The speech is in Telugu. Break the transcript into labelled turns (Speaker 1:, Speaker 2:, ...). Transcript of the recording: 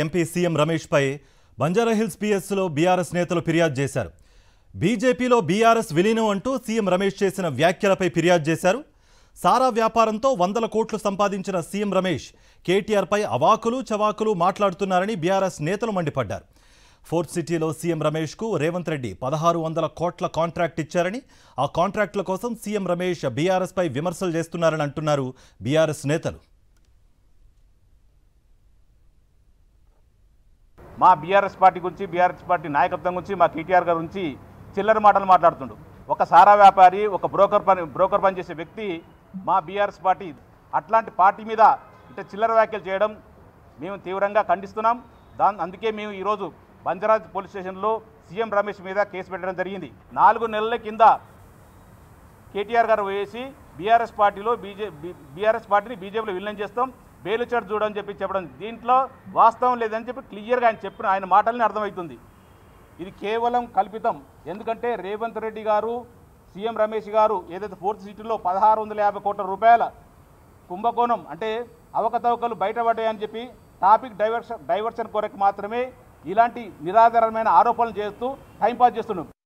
Speaker 1: ఎంపీ సీఎం రమేష్ పై బంజారాహిల్స్ పిఎస్లో బీఆర్ఎస్ నేతలు ఫిర్యాదు చేశారు. బీజేపీలో బీఆర్ఎస్ విలీనం అంటూ సీఎం రమేష్ చేసిన వ్యాఖ్యలపై ఫిర్యాదు చేశారు. సారా వ్యాపారంతో 100 కోట్లు సంపాదించిన సీఎం రమేష్ కేటీఆర్పై అవాకులు చవాకులు మాట్లాడుతున్నారని బీఆర్ఎస్ నేతలు మండిపడ్డారు. ఫోర్త్ సిటీలో సీఎం రమేష్కు రేవంత్ రెడ్డి 1600 కోట్ల కాంట్రాక్ట్ ఇచ్చారని, ఆ కాంట్రాక్టుల కోసం సీఎం రమేష్ బీఆర్ఎస్పై విమర్శలు చేస్తున్నారని అంటున్నారు బీఆర్ఎస్ నేతలు.
Speaker 2: మా బీఆర్ఎస్ పార్టీ గురించి, బీఆర్ఎస్ పార్టీ నాయకత్వం గురించి, మా కేటీఆర్ గారి గురించి చిల్లర మాటలు మాట్లాడుతుండు. ఒక సారా వ్యాపారి, ఒక బ్రోకర్ పనిచేసే వ్యక్తి మా బీఆర్ఎస్ పార్టీ. అట్లాంటి పార్టీ మీద అంటే చిల్లర వ్యాఖ్యలు చేయడం మేము తీవ్రంగా ఖండిస్తున్నాం. అందుకే మేము ఈరోజు బంజారాజ్ పోలీస్ స్టేషన్లో సీఎం రమేష్ మీద కేసు పెట్టడం జరిగింది. 4 నెలల కింద కేటీఆర్ గారు వేసి బీఆర్ఎస్ పార్టీని బీజేపీలో విలీనం చేస్తాం, బెయిల్ చార్జ్ చూడని చెప్పడం, దీంట్లో వాస్తవం లేదని చెప్పి క్లియర్గా ఆయన మాటలని అర్థమవుతుంది. ఇది కేవలం కల్పితం. ఎందుకంటే రేవంత్ రెడ్డి గారు, సీఎం రమేష్ గారు ఏదైతే ఫోర్త్ సిటీలో 1650 కోట్ల రూపాయల కుంభకోణం అంటే అవకతవకలు బయటపడ్డాయని చెప్పి టాపిక్ డైవర్షన్ కొరకు మాత్రమే ఇలాంటి నిరాధారమైన ఆరోపణలు చేస్తూ టైంపాస్ చేస్తున్నాం.